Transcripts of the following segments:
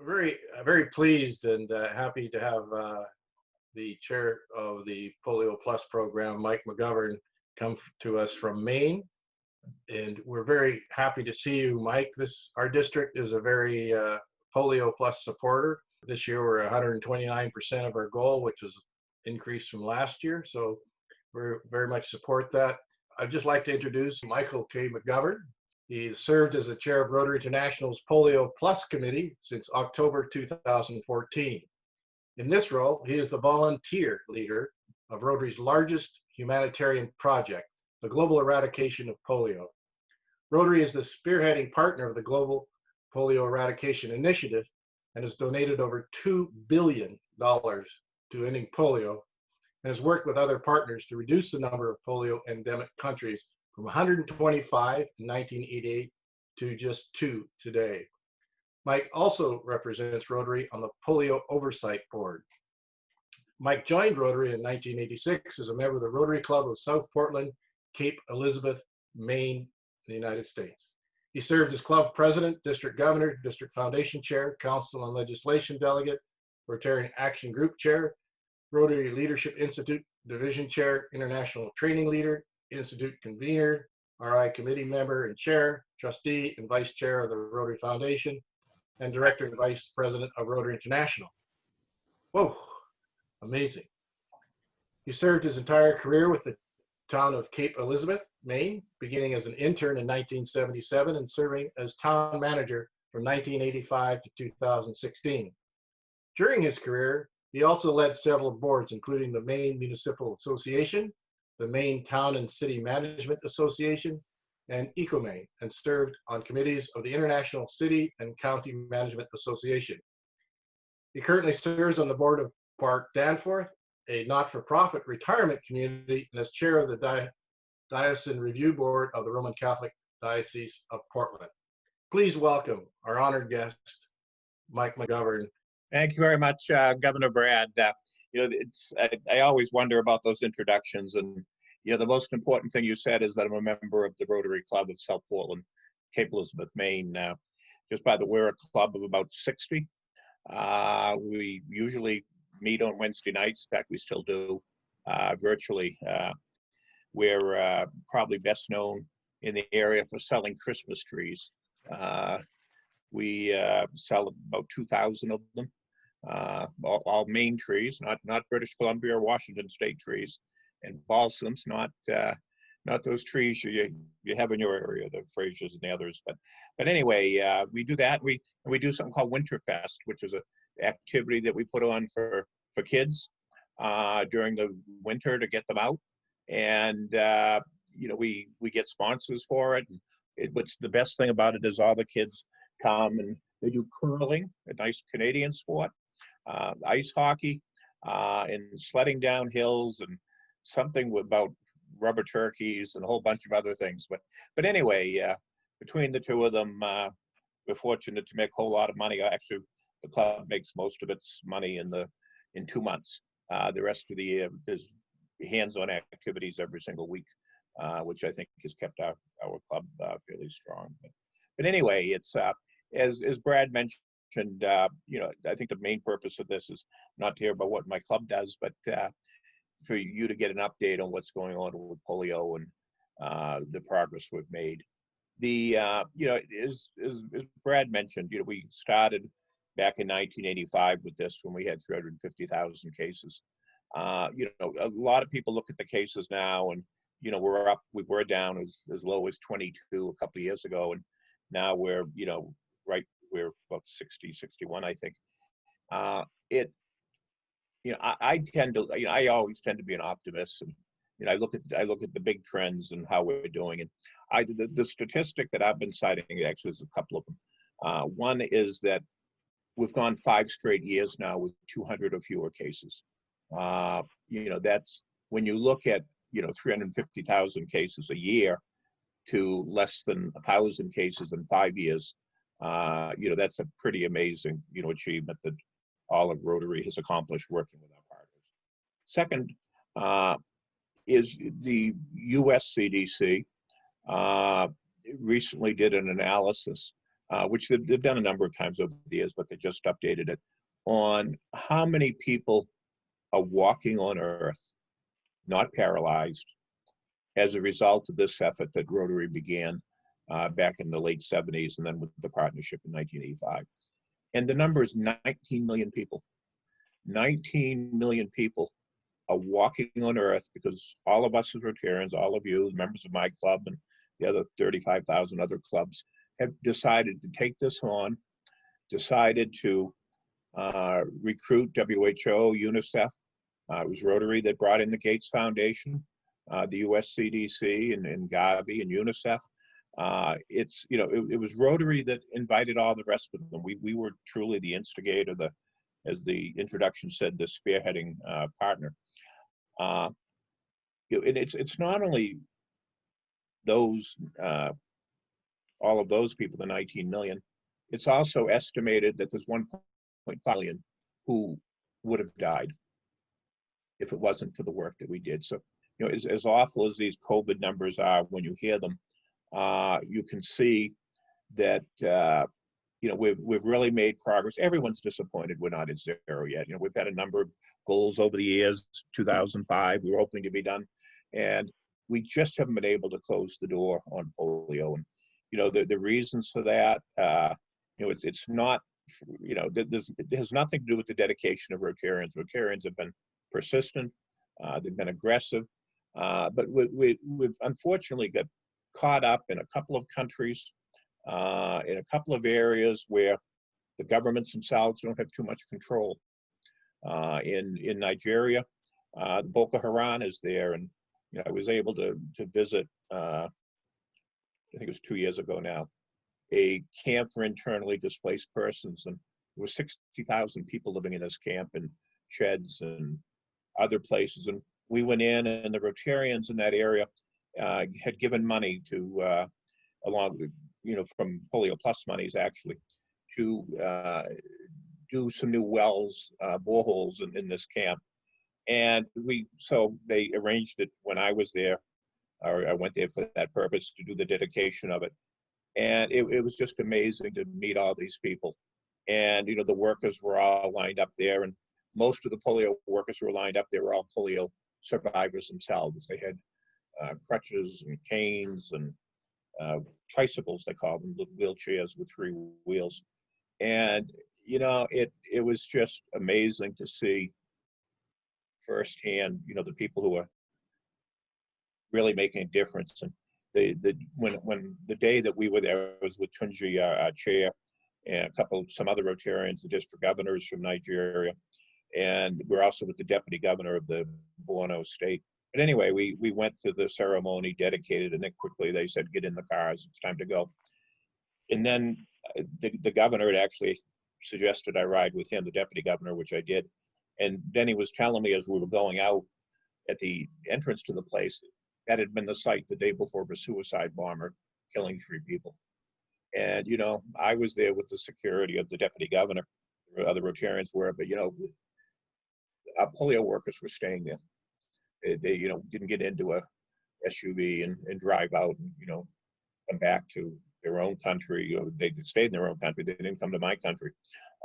Very pleased and happy to have the chair of the Polio Plus program, Mike McGovern, come to us from Maine. And we're very happy to see you, Mike. Our district is a very Polio Plus supporter. This year we're 129% of our goal, which is increased from last year. So we very much support that. I'd just like to introduce Michael K. McGovern. He's served as the chair of Rotary International's Polio Plus Committee since October 2014. In this role, he is the volunteer leader of Rotary's largest humanitarian project, the global eradication of polio. Rotary is the spearheading partner of the Global Polio Eradication Initiative and has donated over $2 billion to ending polio and has worked with other partners to reduce the number of polio endemic countries from 125 in 1988 to just 2 today. Mike also represents Rotary on the Polio Oversight Board. Mike joined Rotary in 1986 as a member of the Rotary Club of South Portland, Cape Elizabeth, Maine, in the United States. He served as club president, district governor, district foundation chair, council and legislation delegate, Rotarian Action Group chair, Rotary Leadership Institute division chair, international training leader, institute convener, RI committee member and chair, trustee and vice chair of the Rotary Foundation, and director and vice president of Rotary International. Whoa, amazing. He served his entire career with the town of Cape Elizabeth, Maine, beginning as an intern in 1977 and serving as town manager from 1985 to 2016. During his career, he also led several boards, including the Maine Municipal Association, the Maine Town and City Management Association, and EcoMaine, and served on committees of the International City and County Management Association. He currently serves on the board of Park Danforth, a not-for-profit retirement community, and as chair of the Diocesan Review Board of the Roman Catholic Diocese of Portland. Please welcome our honored guest, Mike McGovern. Thank you very much, Governor Brad. I always wonder about those introductions, and the most important thing you said is that I'm a member of the Rotary Club of South Portland, Cape Elizabeth, Maine. We're a club of about 60. We usually meet on Wednesday nights. In fact, we still do virtually. We're probably best known in the area for selling Christmas trees. We sell about 2,000 of them, all Maine trees, not British Columbia or Washington State trees, and balsams, not those trees you have in your area, the Frasers and the others. But anyway, we do that. We do something called Winterfest, which is an activity that we put on for kids during the winter to get them out, and we get sponsors for it. What's the best thing about it is all the kids come and they do curling, a nice Canadian sport, ice hockey, and sledding down hills, and something about rubber turkeys and a whole bunch of other things. But anyway, between the two of them, we're fortunate to make a whole lot of money. Actually, the club makes most of its money in 2 months. The rest of the year is hands-on activities every single week, which I think has kept our club fairly strong. But anyway, it's as Brad mentioned, I think the main purpose of this is not to hear about what my club does, but for you to get an update on what's going on with polio and the progress we've made. As Brad mentioned, we started back in 1985 with this when we had 350,000 cases. A lot of people look at the cases now, and we were down as low as 22 a couple of years ago, and now we're we're about 60, 61, I think. I always tend to be an optimist, and I look at the big trends and how we're doing. And the statistic that I've been citing, actually, is a couple of them. One is that we've gone 5 straight years now with 200 or fewer cases. That's when you look at 350,000 cases a year to less than 1,000 cases in 5 years. That's a pretty amazing achievement that all of Rotary has accomplished working with our partners. Second is the US CDC recently did an analysis which they've done a number of times over the years, but they just updated it, on how many people are walking on Earth, not paralyzed, as a result of this effort that Rotary began back in the late 70s and then with the partnership in 1985. And the number is 19 million people. 19 million people are walking on Earth because all of us as Rotarians, all of you, members of my club and the other 35,000 other clubs, have decided to take this on, decided to recruit WHO, UNICEF. It was Rotary that brought in the Gates Foundation, the US CDC and Gavi and UNICEF. It was Rotary that invited all the rest of them. We were truly the instigator, as the introduction said, the spearheading partner. And it's not only those, all of those people, the 19 million, it's also estimated that there's 1.5 million who would have died if it wasn't for the work that we did. So, as awful as these COVID numbers are, when you hear them, you can see that, we've really made progress. Everyone's disappointed we're not at zero yet. We've had a number of goals over the years. 2005, we were hoping to be done, and we just haven't been able to close the door on polio. And the reasons for that, it's not, it has nothing to do with the dedication of Rotarians. Rotarians have been persistent, they've been aggressive, but we've unfortunately got caught up in a couple of countries, in a couple of areas where the governments themselves don't have too much control. In Nigeria, Boko Haram is there, and I was able to visit, I think it was 2 years ago now, a camp for internally displaced persons, and there were 60,000 people living in this camp in sheds and other places. And we went in, and the Rotarians in that area had given money to, along with, from Polio Plus monies actually, to do some new wells, boreholes in this camp. And so they arranged it when I was there, or I went there for that purpose, to do the dedication of it. And it was just amazing to meet all these people. And, the workers were all lined up there, and most of the polio workers who were lined up there were all polio survivors themselves. They had crutches and canes and tricycles, they call them, wheelchairs with 3 wheels. And, it was just amazing to see firsthand, the people who are really making a difference. And when the day that we were there, I was with Tunji, our chair, and some other Rotarians, the district governors from Nigeria, and we're also with the deputy governor of the Borno state. But anyway, we went to the ceremony, dedicated, and then quickly they said, get in the cars, it's time to go. And then the governor had actually suggested I ride with him, the deputy governor, which I did. And then he was telling me as we were going out at the entrance to the place, that had been the site the day before of a suicide bomber killing 3 people. And, I was there with the security of the deputy governor, other Rotarians were, but, our polio workers were staying there. They didn't get into a SUV and drive out and, come back to their own country. They stayed in their own country. They didn't come to my country.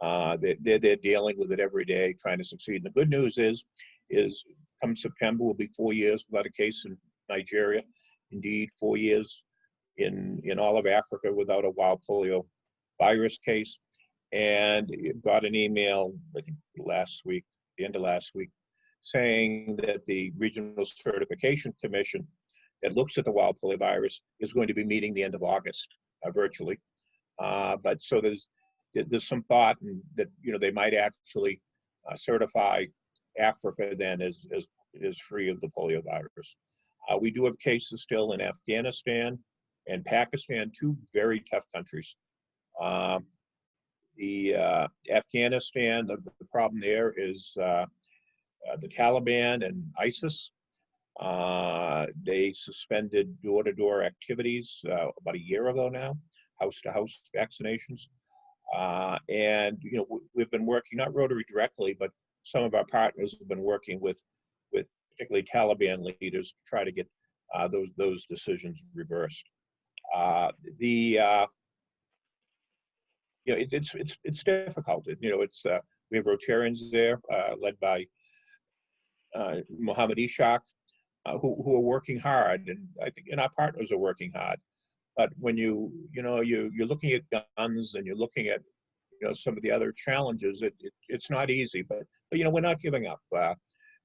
They're dealing with it every day, trying to succeed. And the good news is come September will be 4 years without a case in Nigeria. Indeed, 4 years in all of Africa without a wild polio virus case. And got an email, I think the end of last week, saying that the Regional Certification Commission that looks at the wild polio virus is going to be meeting the end of August, virtually. But so there's some thought that they might actually certify Africa then as free of the polio virus. We do have cases still in Afghanistan and Pakistan, 2 very tough countries. Afghanistan, the problem there is the Taliban and ISIS. They suspended door-to-door activities about a year ago now, house-to-house vaccinations. And we've been working, not Rotary directly, but some of our partners have been working with particularly Taliban leaders to try to get those decisions reversed. you know, it's difficult. It's we have Rotarians there, led by Mohammed Ishaq, who are working hard, and I think and our partners are working hard. But when you're looking at guns and you're looking at some of the other challenges, it's not easy. But we're not giving up.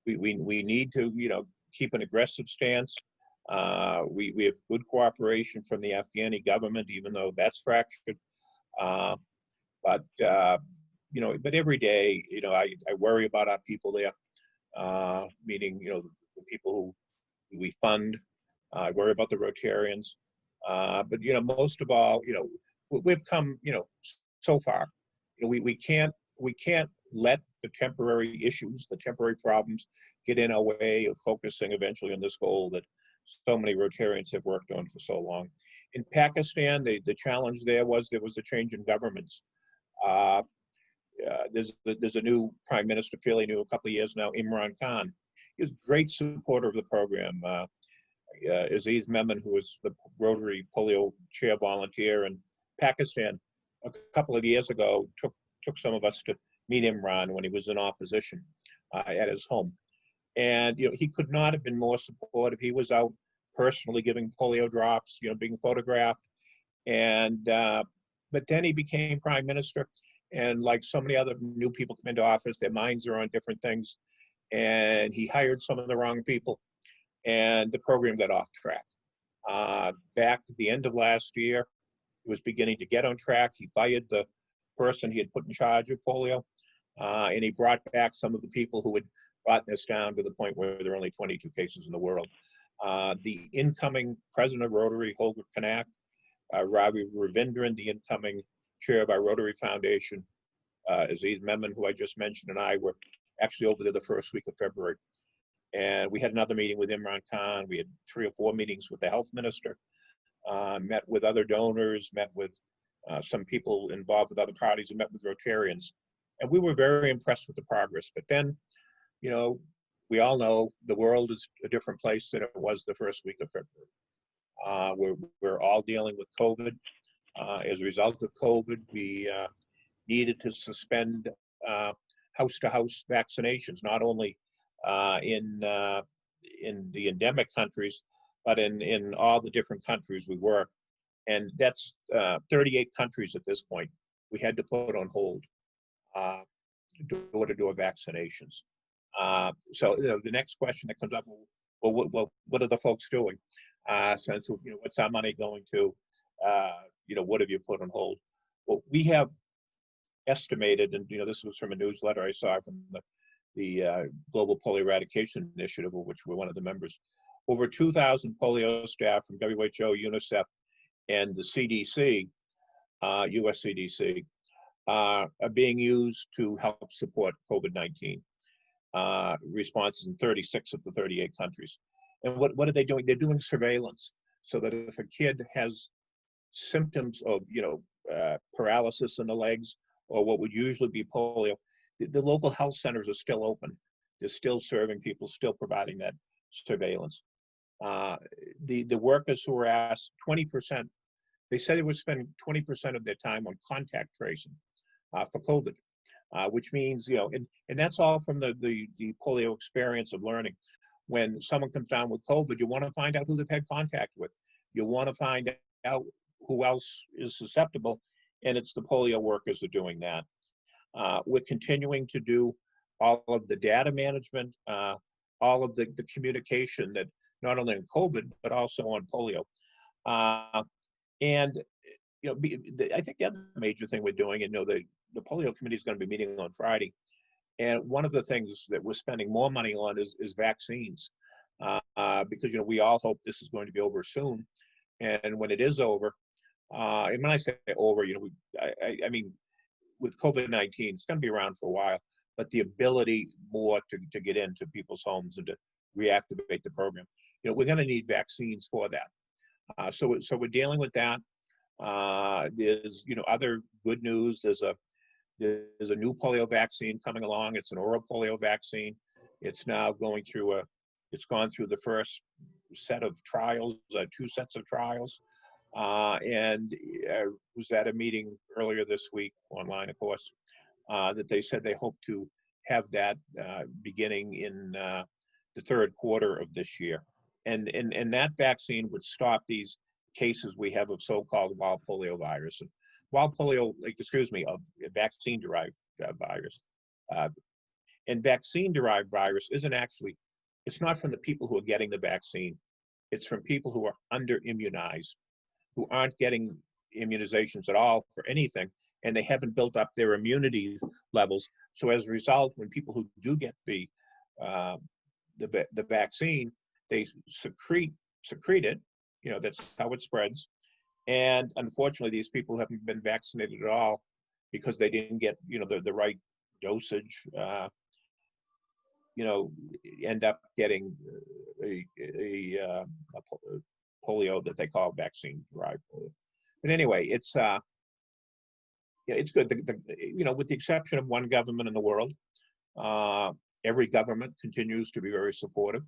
We need to keep an aggressive stance. We have good cooperation from the Afghani government, even though that's fractured. But every day, I worry about our people there, meaning the people who we fund. I worry about the Rotarians. But most of all, we've come so far. We can't let the temporary issues, the temporary problems, get in our way of focusing eventually on this goal that so many Rotarians have worked on for so long. In Pakistan, the challenge there was a change in governments. There's a new prime minister, fairly new, a couple of years now, Imran Khan. He was a great supporter of the program. Aziz Memon, who was the Rotary Polio chair volunteer in Pakistan, a couple of years ago took some of us to meet Imran when he was in opposition at his home. And he could not have been more supportive. He was out personally giving polio drops, being photographed. And but then he became prime minister. And like so many other new people come into office, their minds are on different things. And he hired some of the wrong people, and the program got off track. Back at the end of last year, it was beginning to get on track. He fired the person he had put in charge of polio, and he brought back some of the people who had brought this down to the point where there are only 22 cases in the world. The incoming president of Rotary, Holger Kanak, Ravi Ravindran, the incoming chair of our Rotary Foundation, Aziz Memon, who I just mentioned, and I were actually over there the first week of February. And we had another meeting with Imran Khan. We had 3 or 4 meetings with the health minister, met with other donors, met with some people involved with other parties, and met with Rotarians. And we were very impressed with the progress. But then, we all know the world is a different place than it was the first week of February. We're all dealing with COVID. As a result of COVID, we needed to suspend house-to-house vaccinations, not only in the endemic countries, but in all the different countries we were. And that's 38 countries at this point we had to put on hold door-to-door vaccinations. So the next question that comes up, well, what are the folks doing? Since what's our money going to? What have you put on hold? Well, we have estimated, and this was from a newsletter I saw from the Global Polio Eradication Initiative, of which we're one of the members. Over 2,000 polio staff from WHO, UNICEF, and the CDC, US CDC, are being used to help support COVID-19 responses in 36 of the 38 countries. And what are they doing? They're doing surveillance, so that if a kid has symptoms of paralysis in the legs, or what would usually be polio, the local health centers are still open. They're still serving people, still providing that surveillance. The workers who were asked, 20%, they said they would spend 20% of their time on contact tracing for COVID, which means, and that's all from the polio experience of learning. When someone comes down with COVID, you want to find out who they've had contact with. You want to find out who else is susceptible, and it's the polio workers are doing that. We're continuing to do all of the data management, all of the communication that not only on COVID, but also on polio. And I think the other major thing we're doing, and the polio committee is going to be meeting on Friday, and one of the things that we're spending more money on is vaccines, because we all hope this is going to be over soon, and when it is over, and when I say over, I mean with COVID-19, it's going to be around for a while, but the ability more to get into people's homes and to reactivate the program, we're going to need vaccines for that. So we're dealing with that. There's other good news. There's a new polio vaccine coming along. It's an oral polio vaccine. It's now going through it's gone through the first set of trials, 2 sets of trials. And was at a meeting earlier this week, online, of course, that they said they hope to have that beginning in the third quarter of this year. And that vaccine would stop these cases we have of so-called wild polio virus. And wild polio, excuse me, of vaccine-derived virus. And vaccine-derived virus isn't actually, it's not from the people who are getting the vaccine. It's from people who are under-immunized, who aren't getting immunizations at all for anything, and they haven't built up their immunity levels. So as a result, when people who do get the vaccine, they secrete it. You know, that's how it spreads. And unfortunately, these people haven't been vaccinated at all because they didn't get, you know, the right dosage. You know, end up getting a polio that they call vaccine-derived polio. But anyway, it's yeah, it's good. You know, with the exception of one government in the world, every government continues to be very supportive.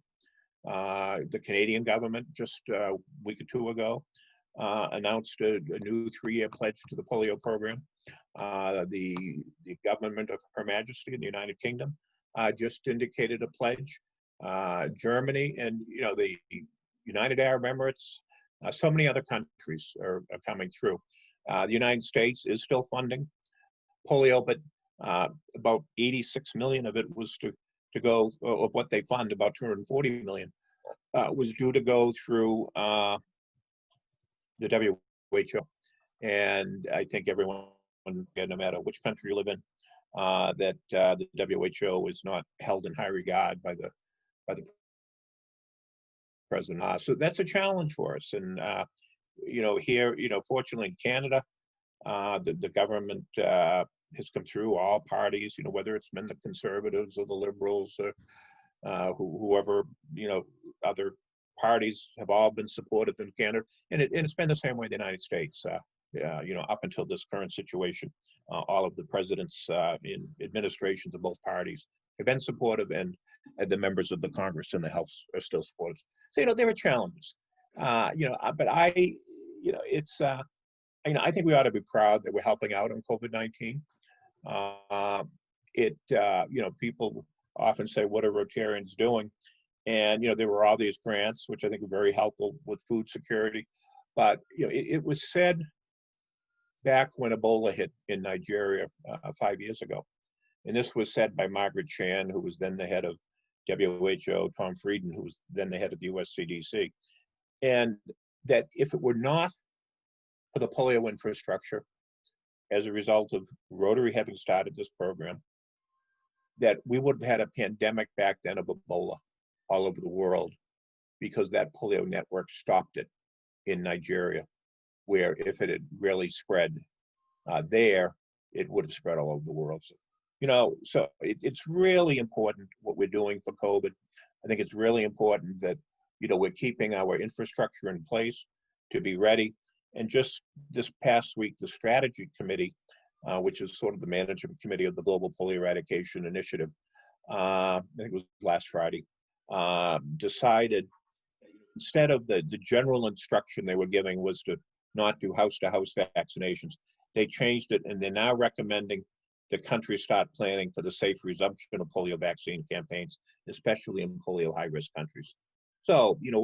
The Canadian government just a week or two ago announced a new 3-year pledge to the polio program. The government of Her Majesty in the United Kingdom just indicated a pledge. Germany and, you know, the United Arab Emirates, so many other countries are coming through. The United States is still funding polio, but about 86 million of it was to go, of what they fund, about 240 million was due to go through the WHO. And I think everyone, no matter which country you live in, that the WHO is not held in high regard by the president. So that's a challenge for us. And you know, here, you know, fortunately in Canada, the government has come through, all parties, you know, whether it's been the Conservatives or the Liberals or whoever, you know, other parties have all been supportive in Canada. And it's been the same way in the United States, you know, up until this current situation. All of the presidents in administrations of both parties have been supportive, and the members of the Congress and the House are still supportive. So, you know, there are challenges, you know, but you know, it's, you know, I think we ought to be proud that we're helping out on COVID-19. You know, people often say, what are Rotarians doing? And, you know, there were all these grants, which I think are very helpful with food security. But, you know, it was said back when Ebola hit in Nigeria 5 years ago. And this was said by Margaret Chan, who was then the head of WHO, Tom Frieden, who was then the head of the US CDC. And that if it were not for the polio infrastructure, as a result of Rotary having started this program, that we would have had a pandemic back then of Ebola all over the world, because that polio network stopped it in Nigeria, where if it had really spread there, it would have spread all over the world. So, you know, so it's really important what we're doing for COVID. I think it's really important that, you know, we're keeping our infrastructure in place to be ready. And just this past week, the strategy committee, which is sort of the management committee of the Global Polio Eradication Initiative, I think it was last Friday, decided instead of the general instruction they were giving was to not do house-to-house vaccinations, they changed it, and they're now recommending the countries start planning for the safe resumption of polio vaccine campaigns, especially in polio high-risk countries. So, you know,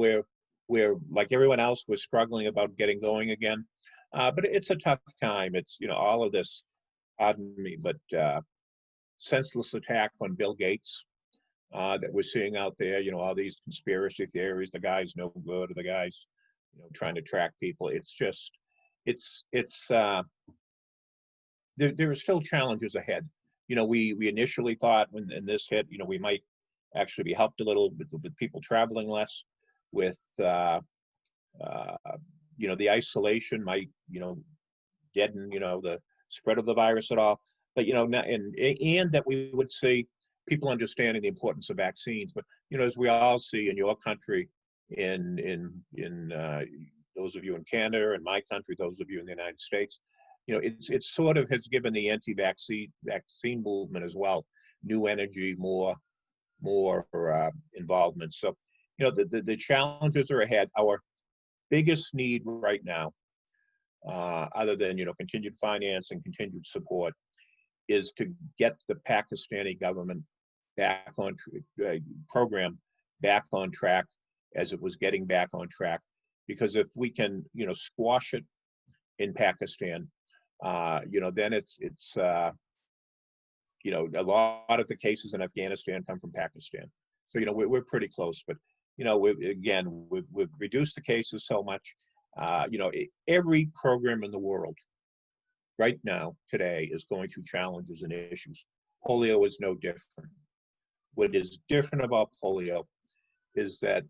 we're like everyone else, we're struggling about getting going again, but it's a tough time. It's, you know, all of this, pardon me, but senseless attack on Bill Gates that we're seeing out there, you know, all these conspiracy theories, the guy's no good, or the guy's, you know, trying to track people. It's just, there are still challenges ahead. You know, we initially thought when this hit, you know, we might actually be helped a little with people traveling less, with you know, the isolation might, you know, deaden, you know, the spread of the virus at all. But, you know, and that we would see people understanding the importance of vaccines. But, you know, as we all see in your country, in those of you in Canada, in my country, those of you in the United States, you know, it sort of has given the anti-vaccine movement as well new energy, more involvement. So, you know, the challenges are ahead. Our biggest need right now other than, continued finance and continued support, is to get the Pakistani government back on program back on track as it was getting back on track. Because if we can, squash it in Pakistan, then it's a lot of the cases in Afghanistan come from Pakistan. So, we're pretty close, but, we've reduced the cases so much. Every program in the world right now, today, is going through challenges and issues. Polio is no different. What is different about polio is that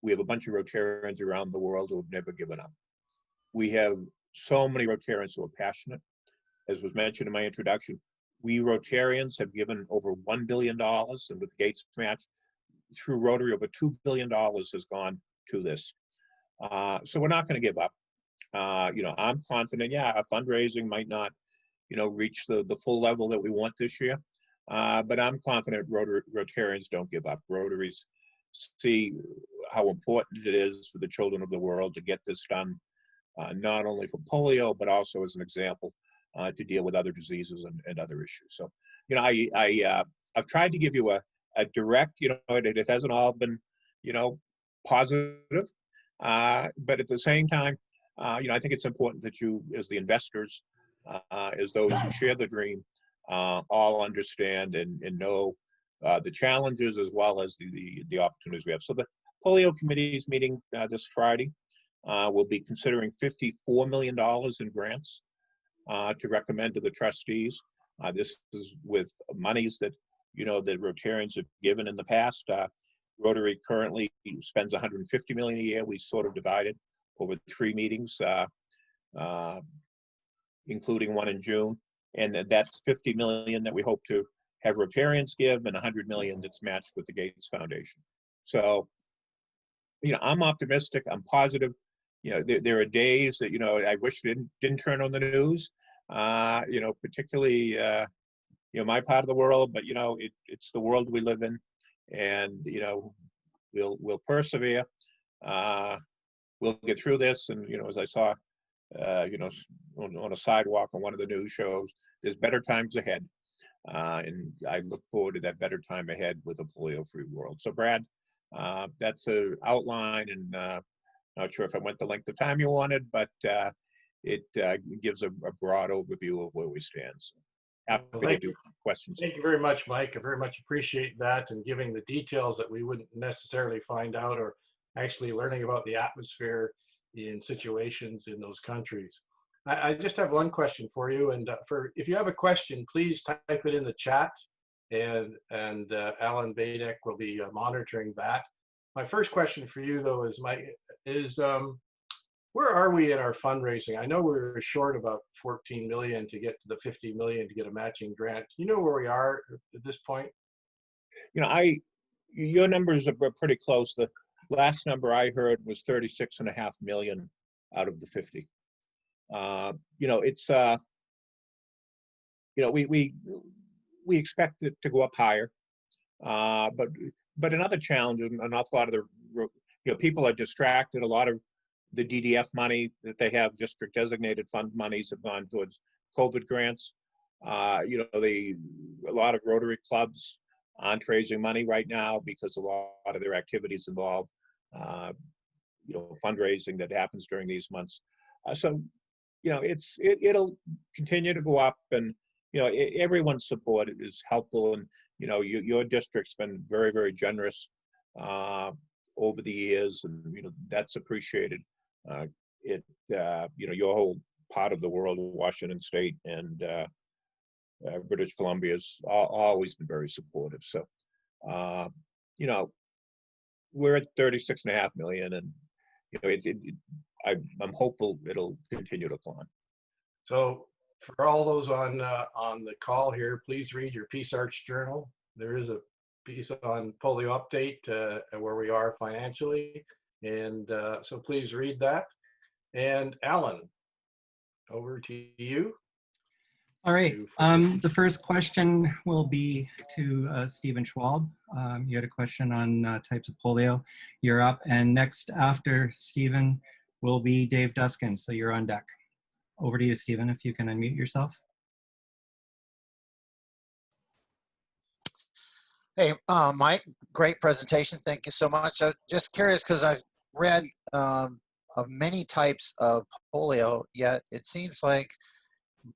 we have a bunch of Rotarians around the world who have never given up. We have so many Rotarians who are passionate. As was mentioned in my introduction, we Rotarians have given over $1 billion, and with the Gates match, through Rotary, over $2 billion has gone to this. So we're not going to give up. I'm confident, our fundraising might not, reach the full level that we want this year, but I'm confident Rotarians don't give up. Rotaries see how important it is for the children of the world to get this done, not only for polio, but also as an example to deal with other diseases and other issues. So, I've tried to give you a direct, it hasn't all been, positive, but at the same time, I think it's important that you, as the investors, as those who share the dream, all understand and know the challenges as well as the opportunities we have. So the Polio Committee is meeting this Friday. We'll be considering $54 million in grants to recommend to the trustees. This is with monies that, that Rotarians have given in the past. Rotary currently spends $150 million a year. We sort of divided over 3 meetings, including one in June. And that's $50 million that we hope to have Rotarians give, and $100 million that's matched with the Gates Foundation. So, I'm optimistic. I'm positive. There are days that, I wish didn't turn on the news, particularly, my part of the world, but, it's the world we live in, and, we'll persevere. We'll get through this. And, as I saw, on a sidewalk on one of the news shows, there's better times ahead. And I look forward to that better time ahead with a polio-free world. So, Brad, that's an outline, and not sure if I went the length of time you wanted, but it gives a broad overview of where we stand. So, happy to do questions. Thank you very much, Mike. I very much appreciate that, and giving the details that we wouldn't necessarily find out, or actually learning about the atmosphere in situations in those countries. I just have one question for you, and if you have a question, please type it in the chat, and Alan Badek will be monitoring that. My first question for you, though, is where are we in our fundraising? I know we're short about 14 million to get to the 50 million to get a matching grant. You know where we are at this point? Your numbers are pretty close. The last number I heard was 36.5 million out of the 50. It's we expect it to go up higher, but another challenge, an awful lot of the people are distracted. A lot of the DDF money that they have, district designated fund monies, have gone towards COVID grants. A lot of Rotary clubs aren't raising money right now because a lot of their activities involve fundraising that happens during these months. So it'll continue to go up, and everyone's support is helpful, and your district's been very, very generous over the years, and that's appreciated. Your whole part of the world, Washington State and British Columbia, has always been very supportive. So we're at 36.5 million, and I'm hopeful it'll continue to climb. So for all those on the call here, please read your Peace Arch Journal. There is a piece on polio update and where we are financially, and so please read that. And Alan, over to you. All right. The first question will be to Stephen Schwab. You had a question on types of polio. You're up. And next after Stephen will be Dave Duskin. So you're on deck. Over to you, Stephen, if you can unmute yourself. Hey, Mike, great presentation. Thank you so much. I'm just curious because I've read of many types of polio, yet it seems like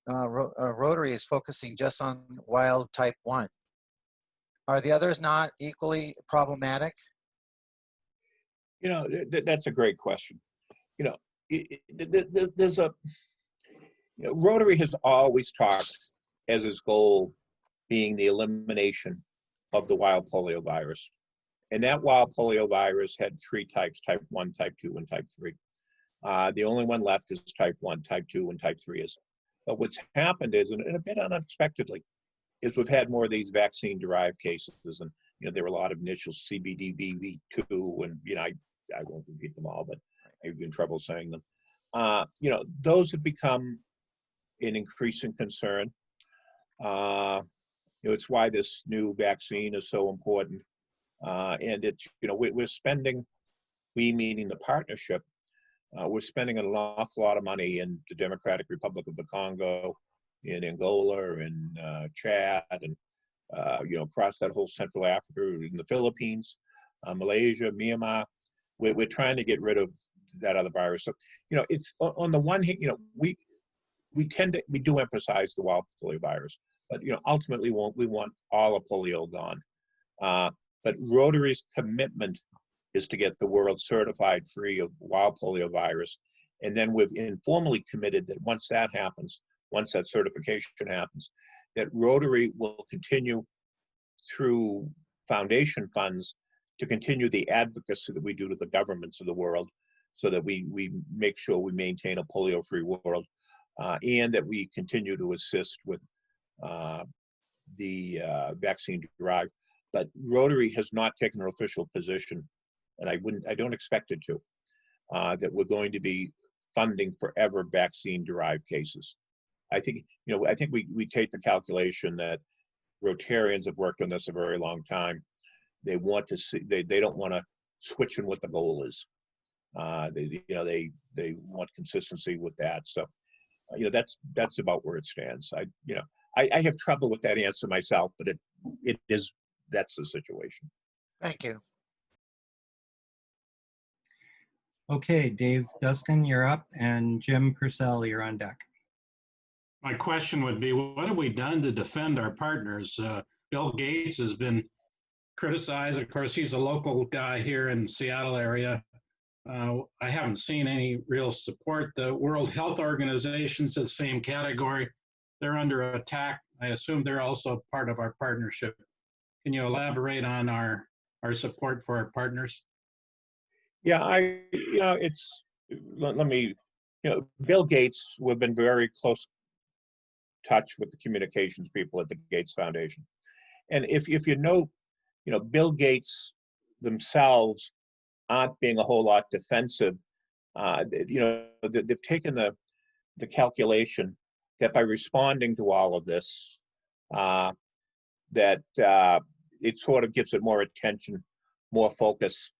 Rotary is focusing just on wild type 1. Are the others not equally problematic? You know, that's a great question. You know, there's a, you know, Rotary has always talked as its goal being the elimination of the wild polio virus. And that wild polio virus had 3 types, type 1, type 2, and type 3. The only one left is type 1, type 2, and type 3 is. But what's happened is, and a bit unexpectedly, is we've had more of these vaccine-derived cases. And, you know, there were a lot of initial CBDVV2, and, you know, I won't repeat them all, but I've been in trouble saying them. You know, those have become an increasing concern. You know, it's why this new vaccine is so important. And it's, you know, we're spending, we meaning the partnership, we're spending an awful lot of money in the Democratic Republic of the Congo, in Angola, in Chad, and, you know, across that whole Central Africa, in the Philippines, Malaysia, Myanmar. We're trying to get rid of that other virus. So, you know, it's on the one hand, you know, we do emphasize the wild polio virus, but, you know, ultimately we want all of polio gone. But Rotary's commitment is to get the world certified free of wild polio virus. And then we've informally committed that once that happens, once that certification happens, that Rotary will continue through foundation funds to continue the advocacy that we do to the governments of the world, so that we make sure we maintain a polio-free world, and that we continue to assist with the vaccine derived. But Rotary has not taken an official position, and I don't expect it to, that we're going to be funding forever vaccine-derived cases. I think, you know, I think we take the calculation that Rotarians have worked on this a very long time. They want to see, they don't want to switch in what the goal is. They, you know, they want consistency with that. So, you know, that's about where it stands. I have trouble with that answer myself, but that's the situation. Thank you. Okay, Dave Dustin, you're up, and Jim Purcell, you're on deck. My question would be, what have we done to defend our partners? Bill Gates has been criticized. Of course, he's a local guy here in the Seattle area. I haven't seen any real support. The World Health Organization's in the same category. They're under attack. I assume they're also part of our partnership. Can you elaborate on our support for our partners? Yeah, you know, let me, you know, Bill Gates, we've been very close touch with the communications people at the Gates Foundation. And if you know, Bill Gates themselves aren't being a whole lot defensive. You know, they've taken the calculation that by responding to all of this, that it sort of gives it more attention, more focus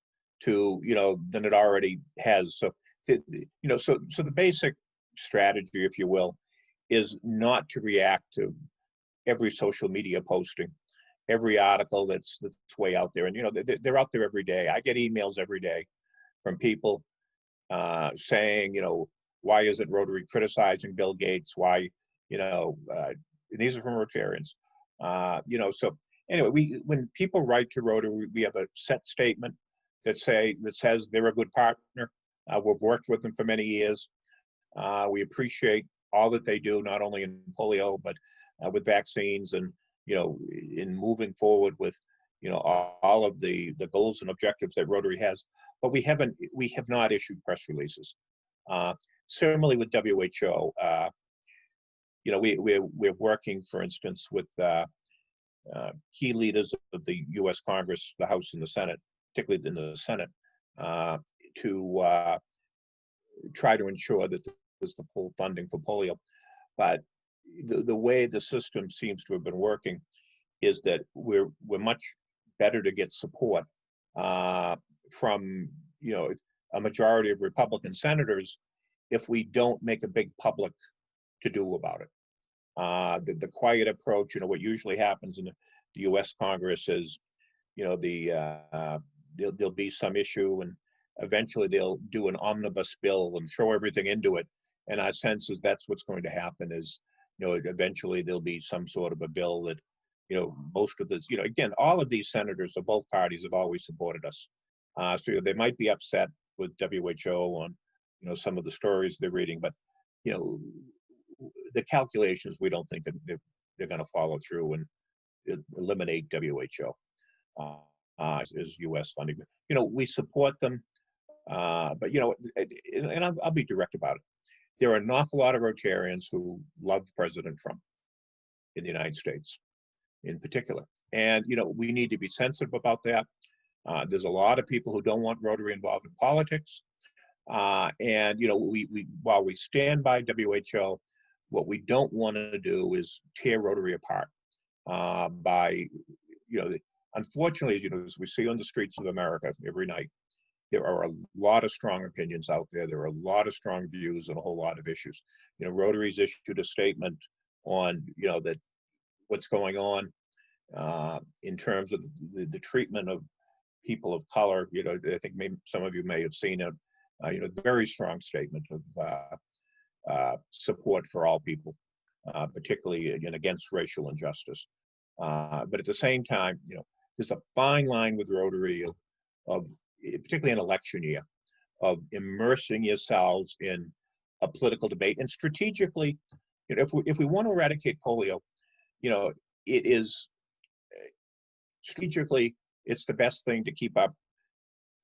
to, you know, than it already has. So, you know, so the basic strategy, if you will, is not to react to every social media posting, every article that's way out there. And, you know, they're out there every day. I get emails every day from people saying, you know, why isn't Rotary criticizing Bill Gates? Why, you know, and these are from Rotarians. You know, so anyway, when people write to Rotary, we have a set statement that says they're a good partner. We've worked with them for many years. We appreciate all that they do, not only in polio, but with vaccines, and, you know, in moving forward with, you know, all of the goals and objectives that Rotary has. But we have not issued press releases. Similarly with WHO, you know, we're working, for instance, with key leaders of the U.S. Congress, the House and the Senate, particularly in the Senate, to try to ensure that there's the full funding for polio. But the way the system seems to have been working is that we're much better to get support from, you know, a majority of Republican senators if we don't make a big public to do about it. The quiet approach, what usually happens in the U.S. Congress is, there'll be some issue, and eventually they'll do an omnibus bill and throw everything into it. And our sense is that's what's going to happen is, eventually there'll be some sort of a bill that, most of this, again, all of these senators of both parties have always supported us. So they might be upset with WHO on, some of the stories they're reading, but, the calculations, we don't think that they're going to follow through and eliminate WHO as U.S. funding. We support them, but, and I'll be direct about it. There are an awful lot of Rotarians who love President Trump in the United States in particular. And, we need to be sensitive about that. There's a lot of people who don't want Rotary involved in politics. And, while we stand by WHO, what we don't want to do is tear Rotary apart by, unfortunately, as we see on the streets of America every night, there are a lot of strong opinions out there. There are a lot of strong views on a whole lot of issues. Rotary's issued a statement on, that what's going on in terms of the treatment of people of color. I think maybe some of you may have seen it. Very strong statement of support for all people, particularly against racial injustice. But at the same time, there's a fine line with Rotary of particularly in election year, of immersing yourselves in a political debate. And strategically, if we want to eradicate polio, it is strategically, it's the best thing to keep up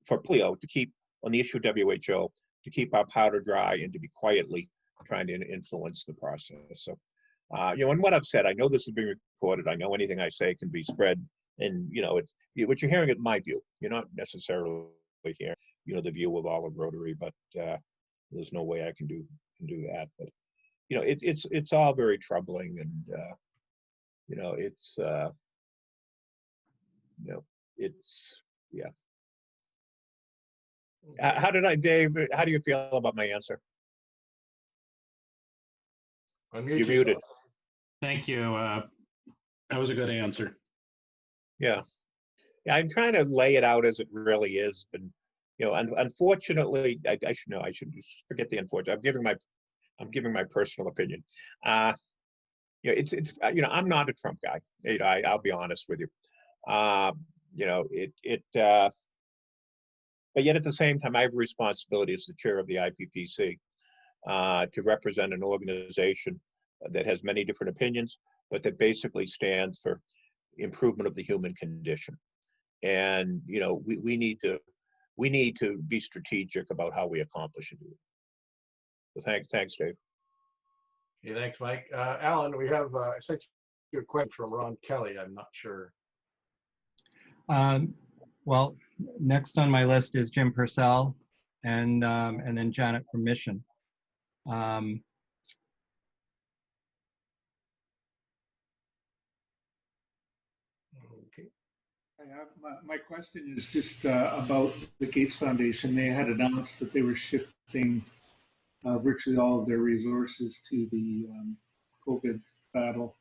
for polio, to keep on the issue of WHO, to keep our powder dry and to be quietly trying to influence the process. So, and what I've said, I know this is being recorded. I know anything I say can be spread. And, what you're hearing is my view. You're not necessarily hearing, the view of all of Rotary, but there's no way I can do that. But, it's all very troubling, and, yeah. Dave, how do you feel about my answer? You're muted. Thank you. That was a good answer. Yeah, I'm trying to lay it out as it really is, but unfortunately, I should forget the unfortunate. I'm giving my personal opinion. It's I'm not a Trump guy. I'll be honest with you. But yet at the same time, I have a responsibility as the chair of the IPPC to represent an organization that has many different opinions, but that basically stands for improvement of the human condition. And we need to be strategic about how we accomplish it. So thanks, Dave. Yeah, thanks, Mike. Alan, we have I sent you a question from Ron Kelly. I'm not sure. Well, next on my list is Jim Purcell, and then Janet from Mission. Okay. My question is just about the Gates Foundation. They had announced that they were shifting virtually all of their resources to the COVID battle.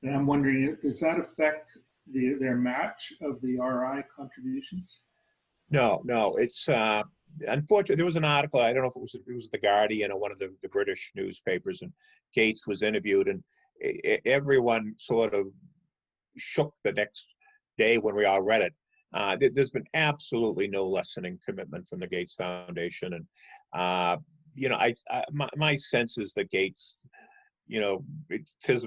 And I'm wondering, does that affect their match of the RI contributions? No, it's unfortunate. There was an article, I don't know if it was The Guardian or one of the British newspapers, and Gates was interviewed, and everyone sort of shook the next day when we all read it. There's been absolutely no lessening commitment from the Gates Foundation, and my sense is that Gates, it's his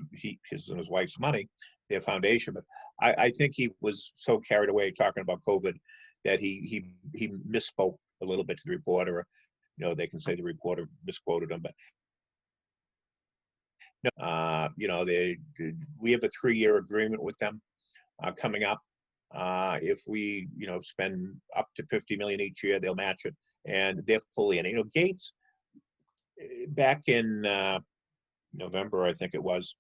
and his wife's money, their foundation, but I think he was so carried away talking about COVID that he misspoke a little bit to the reporter. They can say the reporter misquoted him, but no, we have a 3-year agreement with them coming up. If we, spend up to $50 million each year, they'll match it, and they're fully in. Gates, back in November, I think it was,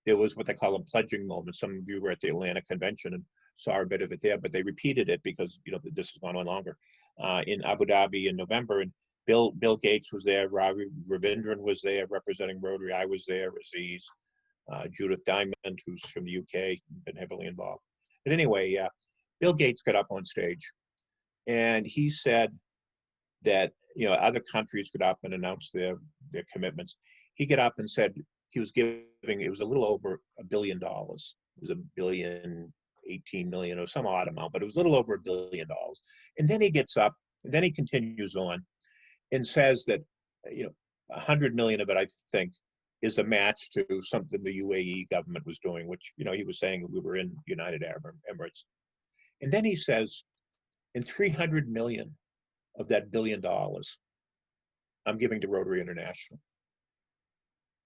there was what they call a pledging moment. Some of you were at the Atlanta convention and saw a bit of it there, but they repeated it because this has gone on longer in Abu Dhabi in November, and Bill Gates was there, Ravi Ravindran was there representing Rotary. I was there, Aziz, Judith Diamond, who's from the UK, been heavily involved. But anyway, Bill Gates got up on stage and he said that, you know, other countries got up and announced their commitments. He got up and said he was giving, it was a little over $1 billion. It was $1.018 billion or some odd amount, but it was a little over $1 billion. And then he gets up and then he continues on and says that, you know, 100 million of it, I think, is a match to something the UAE government was doing, which, you know, he was saying we were in United Arab Emirates. And then he says, in 300 million of that $1 billion, I'm giving to Rotary International,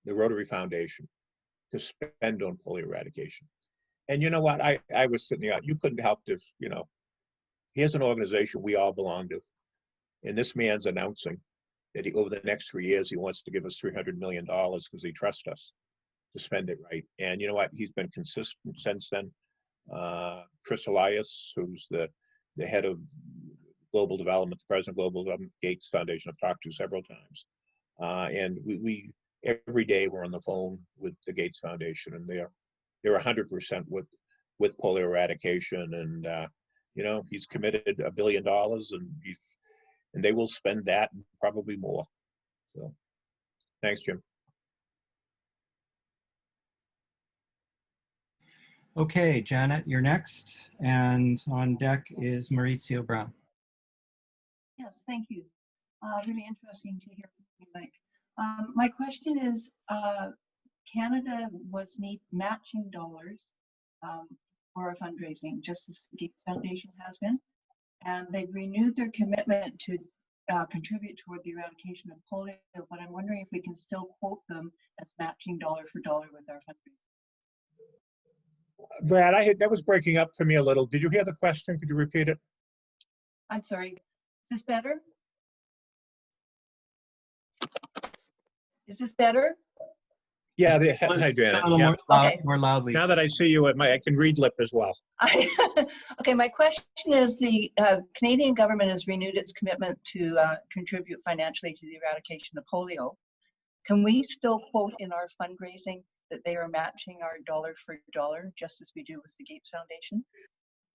the Rotary Foundation, to spend on polio eradication. And you know what? I was sitting there, you couldn't help to, you know, here's an organization we all belong to. And this man's announcing that over the next 3 years, he wants to give us $300 million because he trusts us to spend it right. And you know what? He's been consistent since then. Chris Elias, who's the head of global development, the president of global development, Gates Foundation, I've talked to several times. And we every day we're on the phone with the Gates Foundation, and they're 100% with polio eradication. And you know, he's committed $1 billion, and they will spend that and probably more. So, thanks, Jim. Okay, Janet, you're next. And on deck is Maurizio Brown. Yes, thank you. Really interesting to hear from you, Mike. My question is, Canada was matching dollars for a fundraising, just as the Gates Foundation has been, and they've renewed their commitment to contribute toward the eradication of polio, but I'm wondering if we can still quote them as matching dollar for dollar with our fundraising. Brad, that was breaking up for me a little. Did you hear the question? Could you repeat it? I'm sorry, is this better? Is this better? Yeah, hi, Janet. A little Yeah. more loudly. Now that I see you, I can read lip as well. Okay, my question is, the Canadian government has renewed its commitment to contribute financially to the eradication of polio. Can we still quote in our fundraising that they are matching our dollar for dollar, just as we do with the Gates Foundation?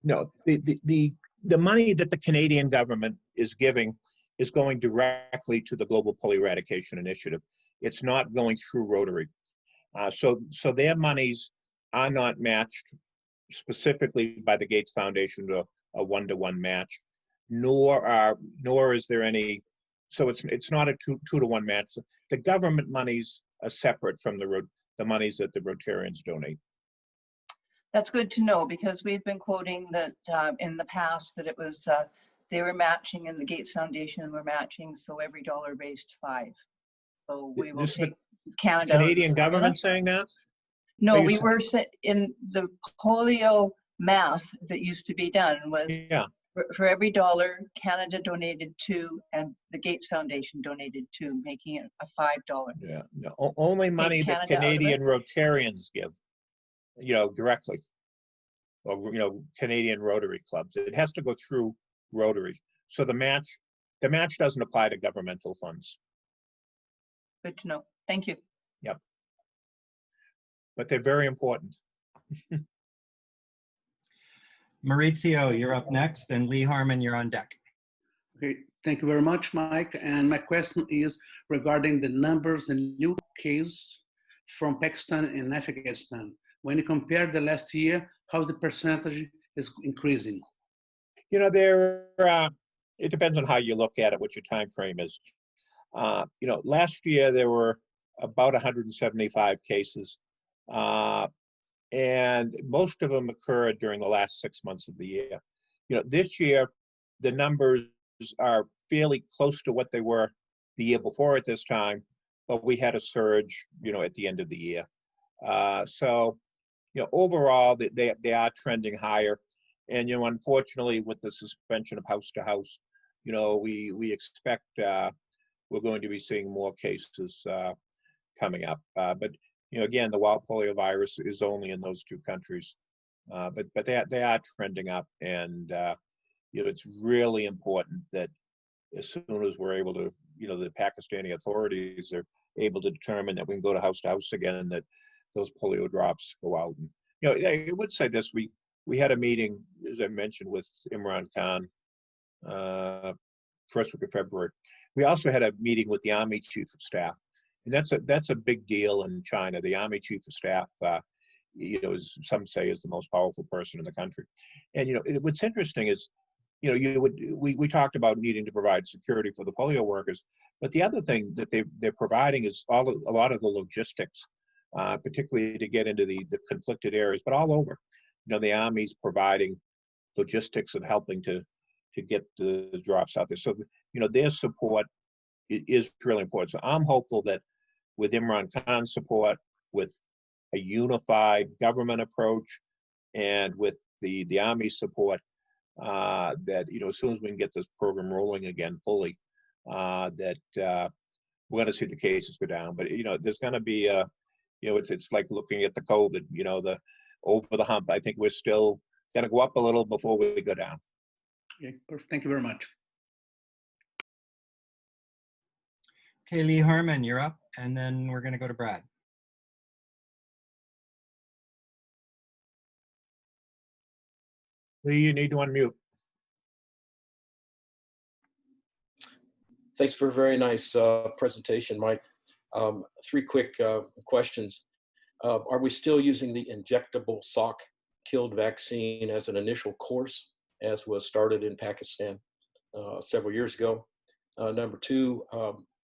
No, the money that the Canadian government is giving is going directly to the Global Polio Eradication Initiative. It's not going through Rotary. So their monies are not matched specifically by the Gates Foundation to a one-to-one match, nor is there any. So it's not a two-to-one match. The government monies are separate from the monies that the Rotarians donate. That's good to know, because we've been quoting that in the past that it was they were matching and the Gates Foundation were matching, so every dollar raised 5. So we will take Canada. Canadian government saying that? No, we were in the polio math that used to be done was for every dollar, Canada donated 2 and the Gates Foundation donated 2, making it a $5. Yeah, no, only money that Canadian Rotarians give, you know, directly, or, you know, Canadian Rotary clubs. It has to go through Rotary. So the match doesn't apply to governmental funds. Good to know. Thank you. Yep. But they're very important. Maurizio, you're up next, and Lee Harmon, you're on deck. Okay, thank you very much, Mike. And my question is regarding the numbers and new cases from Pakistan and Afghanistan. When you compare the last year, how's the percentage is increasing? You know, it depends on how you look at it, what your time frame is. You know, last year there were about 175 cases, and most of them occurred during the last 6 months of the year. You know, this year the numbers are fairly close to what they were the year before at this time, but we had a surge, you know, at the end of the year. So, you know, overall they are trending higher, and you know, unfortunately, with the suspension of house to house, you know, we expect we're going to be seeing more cases coming up. But you know, again, the wild polio virus is only in those 2 countries, but they are trending up, and you know, it's really important that as soon as we're able to the Pakistani authorities are able to determine that we can go to house again, and that those polio drops go out. And, I would say this: we had a meeting, as I mentioned, with Imran Khan, first week of February. We also had a meeting with the Army Chief of Staff, and that's a big deal in China. The Army Chief of Staff, some say is the most powerful person in the country. And what's interesting is, we talked about needing to provide security for the polio workers, but the other thing that they're providing is a lot of the logistics, particularly to get into the conflicted areas, but all over. The Army's providing logistics and helping to get the drops out there. So, their support is really important. So I'm hopeful that with Imran Khan's support, with a unified government approach, and with the Army's support, that as soon as we can get this program rolling again fully, that we're going to see the cases go down. But there's going to be it's like looking at the COVID, the over the hump. I think we're still going to go up a little before we go down. Okay, perfect. Thank you very much. Okay, Lee Harmon, you're up, and then we're going to go to Brad. Lee, you need to unmute. Thanks for a very nice presentation, Mike. 3 quick questions. Are we still using the injectable Salk-killed vaccine as an initial course, as was started in Pakistan several years ago? Number 2,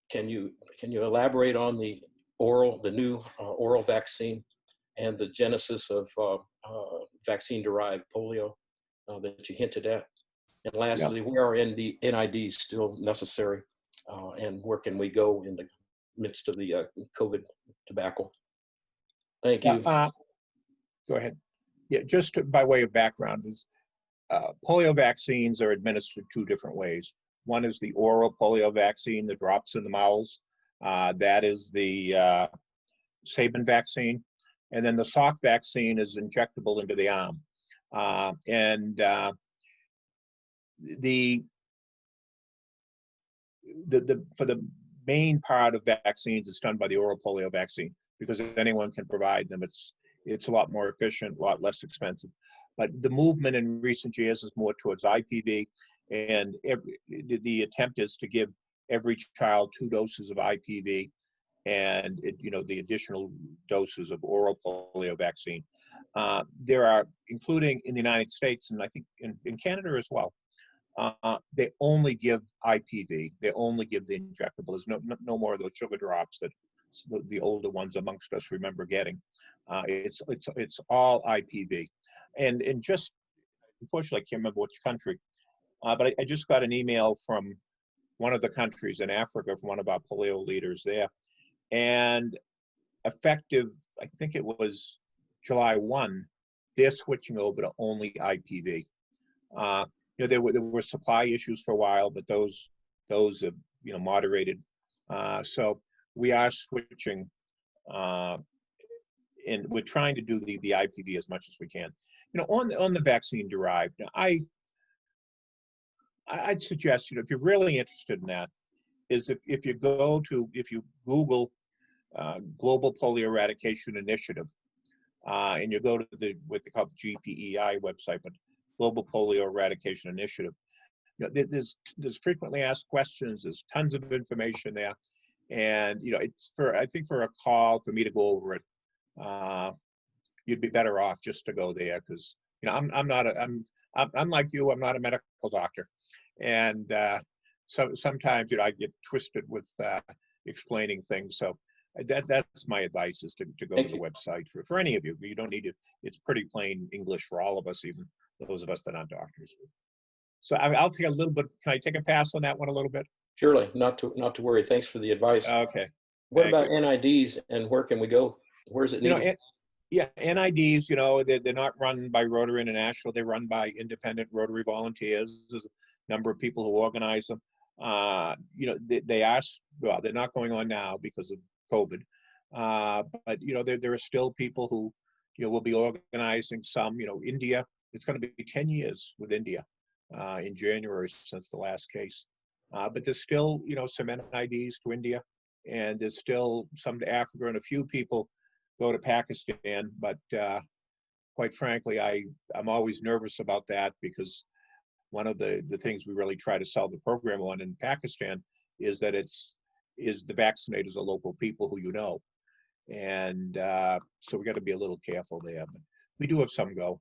can you elaborate on the new oral vaccine and the genesis of vaccine-derived polio that you hinted at? And lastly, where are NIDs still necessary, and where can we go in the midst of the COVID debacle? Thank you. Go ahead. Yeah, just by way of background, is polio vaccines are administered 2 different ways. One is the oral polio vaccine, the drops in the mouths. That is the Sabin vaccine. And then the Salk vaccine is injectable into the arm. For the main part of vaccines, it's done by the oral polio vaccine, because anyone can provide them. It's a lot more efficient, a lot less expensive. But the movement in recent years is more towards IPV, and the attempt is to give every child 2 doses of IPV, and the additional doses of oral polio vaccine. There are, including in the United States, and I think in Canada as well, they only give IPV. They only give the injectable. There's no more of those sugar drops that the older ones amongst us remember getting. It's all IPV. And just, unfortunately, I can't remember which country, but I just got an email from one of the countries in Africa, from one of our polio leaders there. And effective, I think it was July 1, they're switching over to only IPV. There were supply issues for a while, but those have moderated. So we are switching, and we're trying to do the IPV as much as we can. On the vaccine derived, I'd suggest, if you're really interested in that, is if you Google Global Polio Eradication Initiative, and you go to what they call the GPEI website, but Global Polio Eradication Initiative. There's frequently asked questions. There's tons of information there, and it's I think for a call for me to go over it, you'd be better off just to go there, because I'm like you. I'm not a medical doctor, and so sometimes I get twisted with explaining things. So that's my advice, is to go to the website for any of you. You don't need to. It's pretty plain English for all of us, even those of us that aren't doctors. So I'll take a little bit. Can I take a pass on that one a little bit? Surely, not to worry. Thanks for the advice. Okay. What about NIDs, and where can we go? Where is it needed? NIDs, they're not run by Rotary International. They're run by independent Rotary volunteers. There's a number of people who organize them. They're not going on now because of COVID. But there are still people who will be organizing some. India, it's going to be 10 years with India in January since the last case. But there's still, some NIDs to India, and there's still some to Africa, and a few people go to Pakistan. But quite frankly, I'm always nervous about that, because one of the things we really try to sell the program on in Pakistan is that the vaccinators are local people who you know. And so we got to be a little careful there. But we do have some go.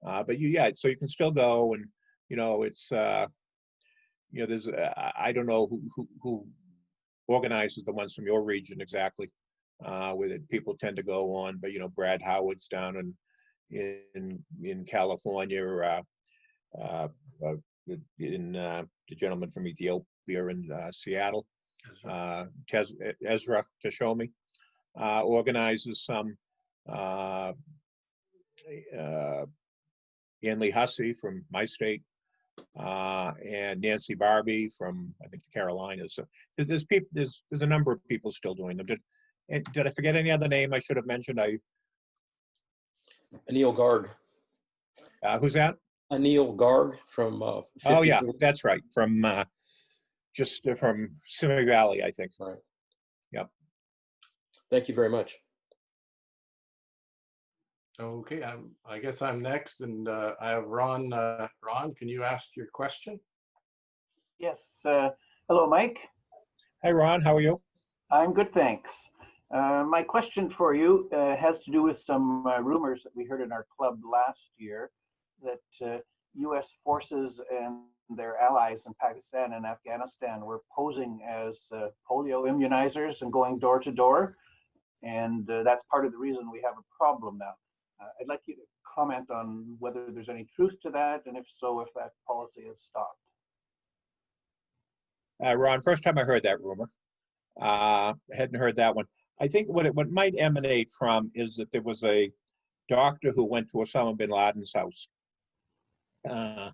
But so you can still go, and it's there's I don't know who organizes the ones from your region exactly, where people tend to go on. But Brad Howard's down in California, in the gentleman from Ethiopia in Seattle, Ezra Tashomi, organizes some. Ann Lee Hussey from my state, and Nancy Barbie from, I think, the Carolinas. So there's a number of people still doing them. Did I forget any other name I should have mentioned? Anil Garg. Who's that? Anil Garg from. Oh yeah, that's right. From from Simi Valley, I think. Right. Yep. Thank you very much. Okay, I guess I'm next, and I have Ron. Ron, can you ask your question? Yes. Hello, Mike. Hi, Ron. How are you? I'm good, thanks. My question for you has to do with some rumors that we heard in our club last year that U.S. forces and their allies in Pakistan and Afghanistan were posing as polio immunizers and going door to door. And that's part of the reason we have a problem now. I'd like you to comment on whether there's any truth to that, and if so, if that policy has stopped. Ron, first time I heard that rumor. Hadn't heard that one. I think what might emanate from is that there was a doctor who went to Osama bin Laden's house to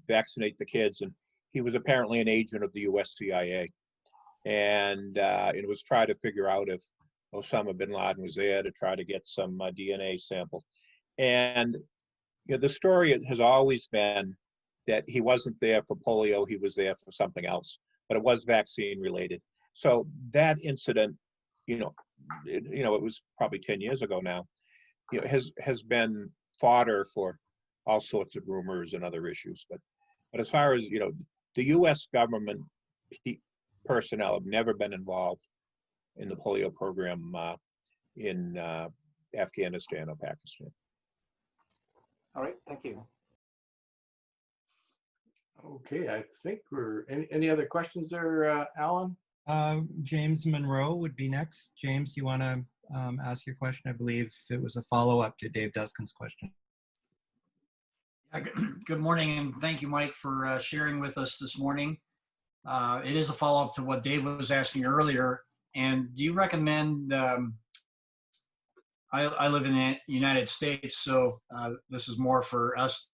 vaccinate the kids, and he was apparently an agent of the US CIA. And it was trying to figure out if Osama bin Laden was there to try to get some DNA sample. And the story has always been that he wasn't there for polio, he was there for something else, but it was vaccine related. So that incident, it was probably 10 years ago now, has been fodder for all sorts of rumors and other issues. But as far as, the US government personnel have never been involved in the polio program in Afghanistan or Pakistan. All right, thank you. Okay, I think we're, any other questions there, Alan? James Monroe would be next. James, do you want to ask your question? I believe it was a follow-up to Dave Duskin's question. Good morning, and thank you, Mike, for sharing with us this morning. It is a follow-up to what Dave was asking earlier. And do you recommend, I live in the United States, so this is more for us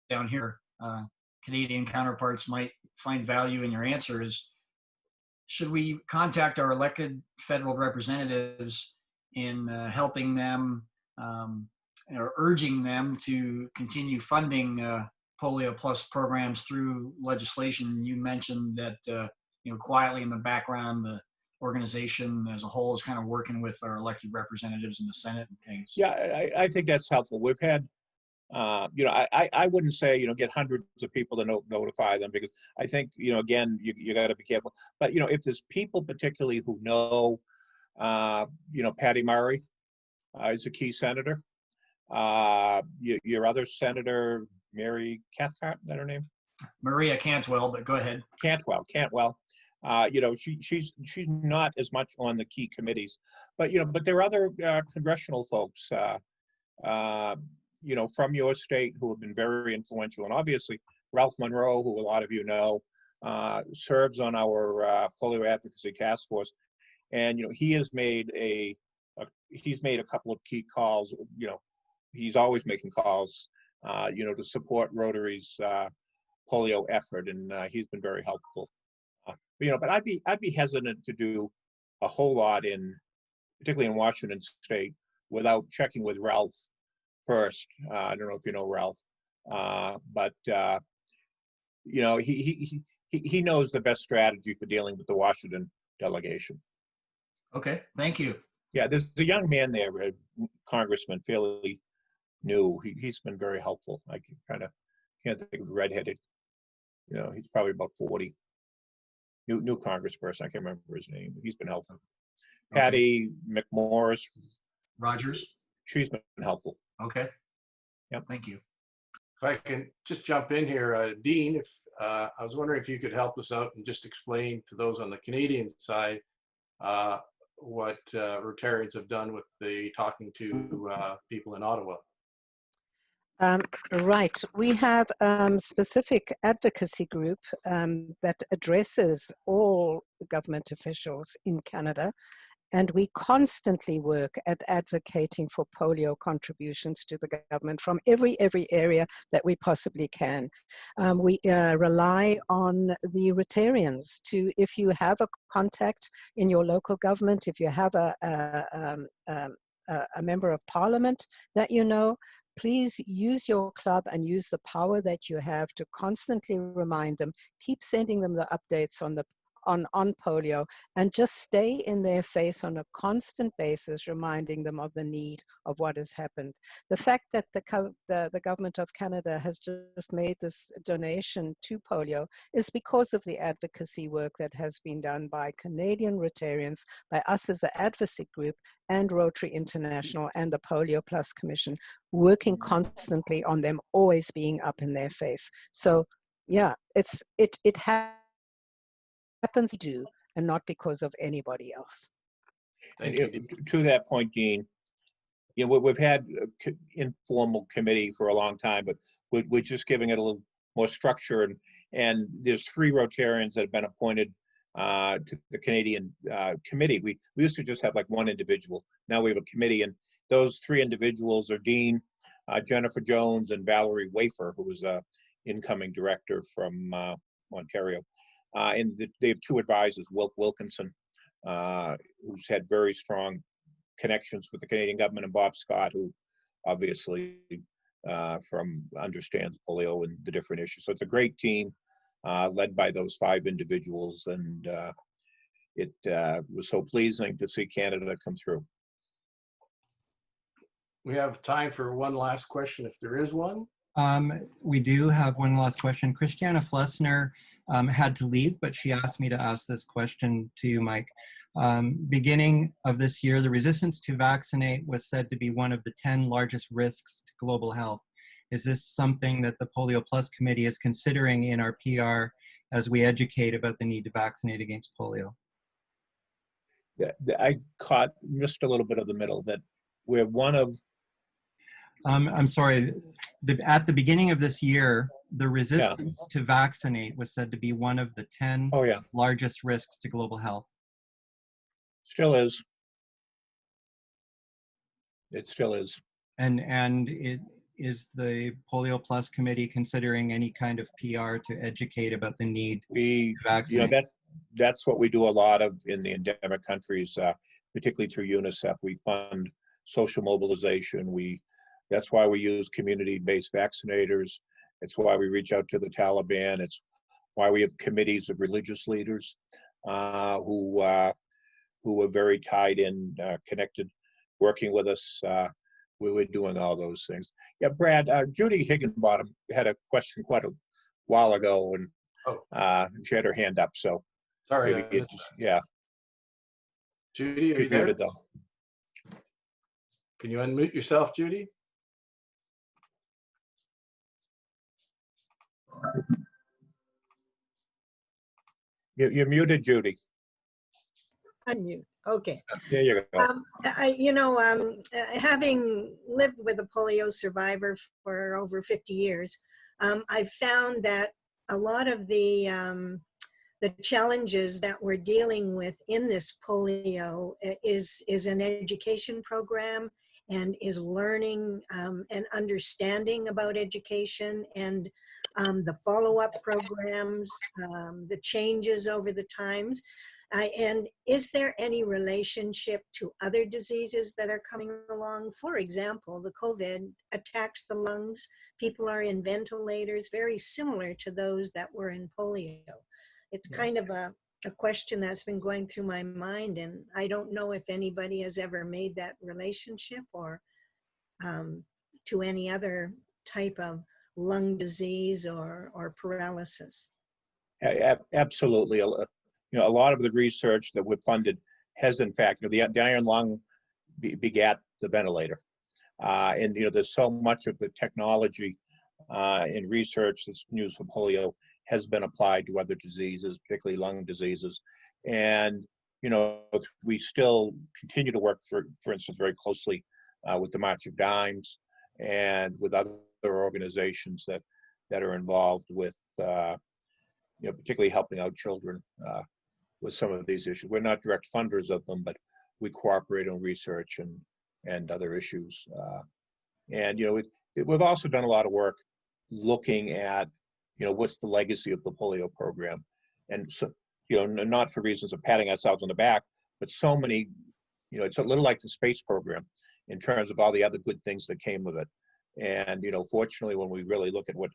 down here. Canadian counterparts might find value in your answer is, should we contact our elected federal representatives in helping them or urging them to continue funding Polio Plus programs through legislation? You mentioned that quietly in the background, the organization as a whole is kind of working with our elected representatives in the Senate and things. Yeah, I think that's helpful. We've had, I wouldn't say, get hundreds of people to notify them, because I think, again, you got to be careful. But, if there's people particularly who know, Patty Murray is a key senator. Your other senator, Mary Cathcart, is that her name? Maria Cantwell, but go ahead. Cantwell. She's not as much on the key committees, but there are other congressional folks, from your state who have been very influential, and obviously Ralph Monroe, who a lot of you know, serves on our polio advocacy task force, and he has made he's made a couple of key calls. He's always making calls, to support Rotary's polio effort, and he's been very helpful. But I'd be hesitant to do a whole lot particularly in Washington State, without checking with Ralph first. I don't know if you know Ralph, but you know, he knows the best strategy for dealing with the Washington delegation. Okay, thank you. Yeah, there's a young man there, a congressman, fairly new. He's been very helpful. I can't think of redheaded. You know, he's probably about 40. New congressperson. I can't remember his name, but he's been helpful. Okay. Patty McMorris. Rogers. She's been helpful. Okay. Yep. Thank you. If I can just jump in here, Dean, if I was wondering if you could help us out and just explain to those on the Canadian side what Rotarians have done with the talking to people in Ottawa. Right. We have specific advocacy group that addresses all government officials in Canada. And we constantly work at advocating for polio contributions to the government from every area that we possibly can. We rely on the Rotarians to, if you have a contact in your local government, if you have a member of parliament that you know, please use your club and use the power that you have to constantly remind them, keep sending them the updates on polio, and just stay in their face on a constant basis, reminding them of the need of what has happened. The fact that the government of Canada has just made this donation to polio is because of the advocacy work that has been done by Canadian Rotarians, by us as an advocacy group, and Rotary International and the Polio Plus Commission, working constantly on them always being up in their face. So yeah, it happens to do, and not because of anybody else. Thank you. To that point, Dean, you know, we've had informal committee for a long time, but we're just giving it a little more structure. And there's 3 Rotarians that have been appointed to the Canadian committee. We used to just have like one individual. Now we have a committee, and those 3 individuals are Dean, Jennifer Jones, and Valerie Wafer, who was incoming director from Ontario. And they have 2 advisors, Wilf Wilkinson, who's had very strong connections with the Canadian government, and Bob Scott, who obviously understands polio and the different issues. So it's a great team led by those 5 individuals, and it was so pleasing to see Canada come through. We have time for one last question, if there is one. We do have one last question. Christiana Flessner had to leave, but she asked me to ask this question to you, Mike. Beginning of this year, the resistance to vaccinate was said to be one of the 10 largest risks to global health. Is this something that the Polio Plus Committee is considering in our PR as we educate about the need to vaccinate against polio? I missed a little bit of the middle, that we're one of... I'm sorry, at the beginning of this year, the resistance to vaccinate was said to be one of the 10 largest risks to global health. Still is. It still is. And it is the Polio Plus Committee considering any kind of PR to educate about the need to vaccinate? You know, that's what we do a lot of in the endemic countries, particularly through UNICEF. We fund social mobilization. That's why we use community-based vaccinators. It's why we reach out to the Taliban. It's why we have committees of religious leaders who are very tied in, connected, working with us. We're doing all those things. Yeah, Brad, Judy Higginbottom had a question quite a while ago, and she had her hand up. So sorry, yeah. Judy, are you there? Muted, though. Can you unmute yourself, Judy? You're muted, Judy. Unmute. Okay. There you go. Having lived with a polio survivor for over 50 years, I've found that a lot of the challenges that we're dealing with in this polio is an education program, and is learning and understanding about education, and the follow-up programs, the changes over the times. And is there any relationship to other diseases that are coming along? For example, the COVID attacks the lungs. People are in ventilators, very similar to those that were in polio. It's kind of a question that's been going through my mind, and I don't know if anybody has ever made that relationship or to any other type of lung disease or paralysis. Absolutely. A lot of the research that we've funded has, in fact, the iron lung begat the ventilator. And, there's so much of the technology in research that's used for polio has been applied to other diseases, particularly lung diseases. And, we still continue to work, for instance, very closely with the March of Dimes and with other organizations that are involved with, particularly helping out children with some of these issues. We're not direct funders of them, but we cooperate on research and other issues. And we've also done a lot of work looking at what's the legacy of the polio program, and so not for reasons of patting ourselves on the back, but so many, it's a little like the space program in terms of all the other good things that came with it. And fortunately, when we really look at what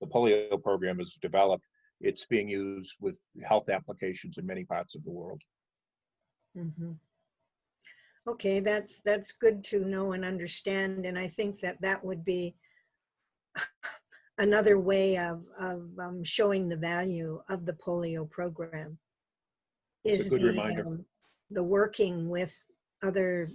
the polio program has developed, it's being used with health applications in many parts of the world. Mm-hmm. Okay, that's good to know and understand, and I think that would be another way of showing the value of the polio program. It's a good reminder. The working with other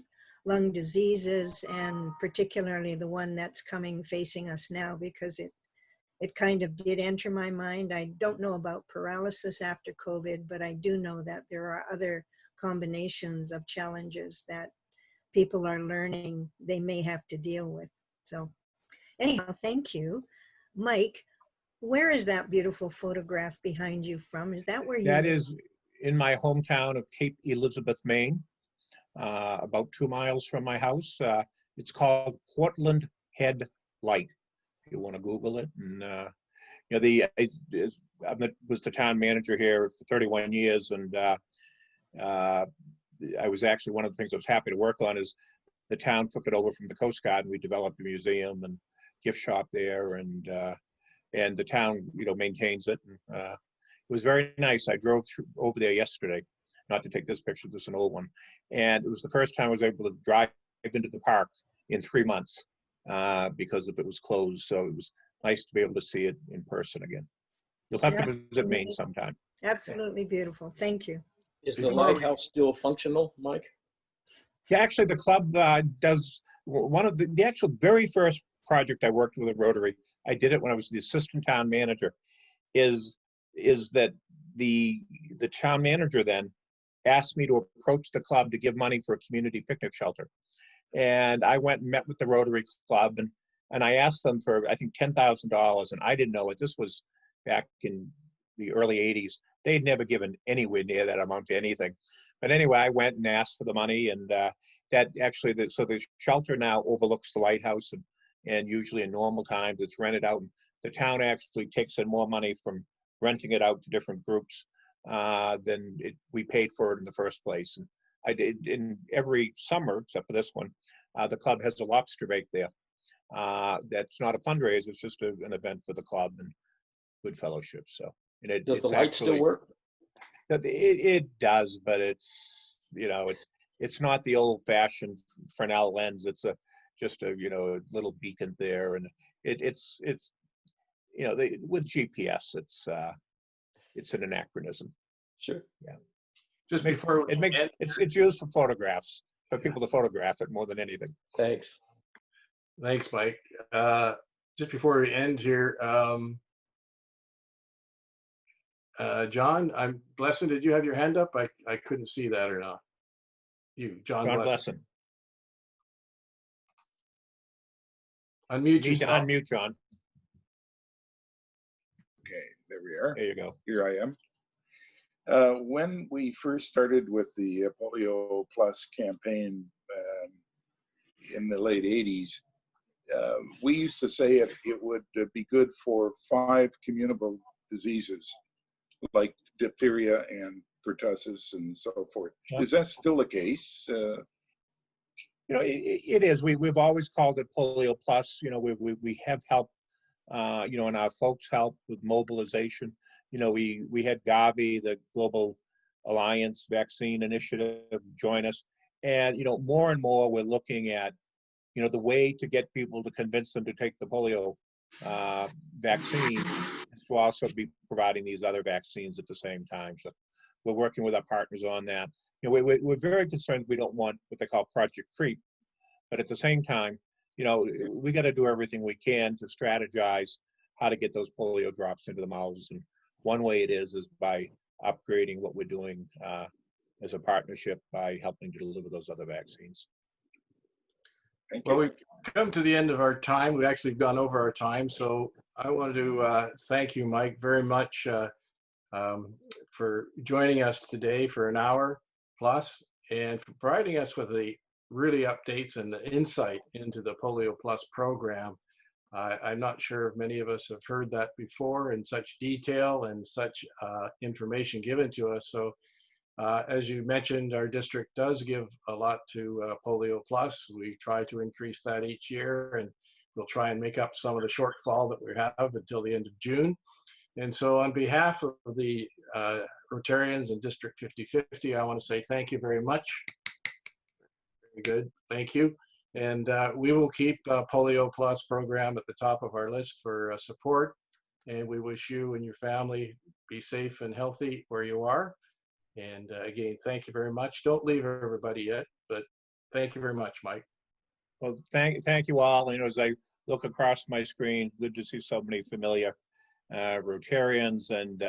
lung diseases, and particularly the one that's facing us now, because it kind of did enter my mind. I don't know about paralysis after COVID, but I do know that there are other combinations of challenges that people are learning they may have to deal with. So anyhow, thank you. Mike, where is that beautiful photograph behind you from? Is that where you That live? is in my hometown of Cape Elizabeth, Maine, about 2 miles from my house. It's called Portland Head Light. If you want to Google it. And I was the town manager here for 31 years, and I was actually, one of the things I was happy to work on is the town took it over from the Coast Guard, and we developed a museum and gift shop there, and the town maintains it. And, it was very nice. I drove over there yesterday, not to take this picture, this is an old one, and it was the first time I was able to drive into the park in 3 months because if it was closed. So it was nice to be able to see it in person again. You'll have to visit Maine sometime. Absolutely beautiful. Thank you. Is the lighthouse still functional, Mike? Yeah, actually, the club does one of the actual very first project I worked with a Rotary. I did it when I was the assistant town manager. Is that the town manager then asked me to approach the club to give money for a community picnic shelter, and I went and met with the Rotary Club and I asked them for, I think, $10,000, and I didn't know it. This was back in the early 80s. They'd never given anywhere near that amount to anything. But anyway, I went and asked for the money, and that actually, so the shelter now overlooks the lighthouse, and usually in normal times it's rented out. And the town actually takes in more money from renting it out to different groups than we paid for it in the first place. And I did, in every summer, except for this one, the club has a lobster bake there. That's not a fundraiser, it's just an event for the club and good fellowship. So, and does the light still work? It does, but it's not the old-fashioned Fresnel lens. It's just a little beacon there, and it's with GPS, it's an anachronism. Sure. Yeah. Just before it's used for photographs, for people to photograph it more than anything. Thanks, Mike. Just before we end here, John, I'm Blesson. Did you have your hand up? I couldn't see that or not. John Blesson. Unmute yourself. Unmute, John. Okay, there we are. There you go. Here I am. When we first started with the Polio Plus campaign in the late 80s, we used to say it would be good for 5 communicable diseases like diphtheria and pertussis and so forth. Yeah. Is that still the case? You know, it is. We've always called it Polio Plus. You know, we have helped, you know, and our folks help with mobilization. You know, we had Gavi, the Global Alliance Vaccine Initiative, join us. And, you know, more and more we're looking at, you know, the way to get people to convince them to take the polio vaccine is to also be providing these other vaccines at the same time. So we're working with our partners on that. You know, we're very concerned we don't want what they call Project Creep, but at the same time, you know, we got to do everything we can to strategize how to get those polio drops into the mouths. And one way it is by upgrading what we're doing as a partnership by helping to deliver those other vaccines. Thank Well, you. we've come to the end of our time. We've actually gone over our time. So I wanted to thank you, Mike, very much for joining us today for an hour plus and for providing us with the really updates and the insight into the Polio Plus program. I'm not sure if many of us have heard that before in such detail and such information given to us. So as you mentioned, our district does give a lot to Polio Plus. We try to increase that each year, and we'll try and make up some of the shortfall that we have until the end of June. And so on behalf of the Rotarians and District 5050, I want to say thank you very much. Very good, thank you. And we will keep Polio Plus program at the top of our list for support. And we wish you and your family be safe and healthy where you are. And again, thank you very much. Don't leave everybody yet, but thank you very much, Mike. Well, thank you all. You know, as I look across my screen, good to see so many familiar Rotarians. And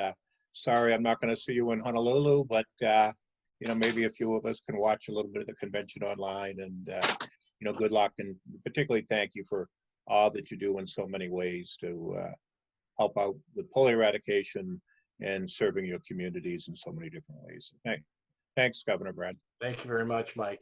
sorry, I'm not going to see you in Honolulu, but you know, maybe a few of us can watch a little bit of the convention online. And you know, good luck, and particularly thank you for all that you do in so many ways to help out with polio eradication and serving your communities in so many different ways. Thanks, Governor Brad. Thank you very much, Mike.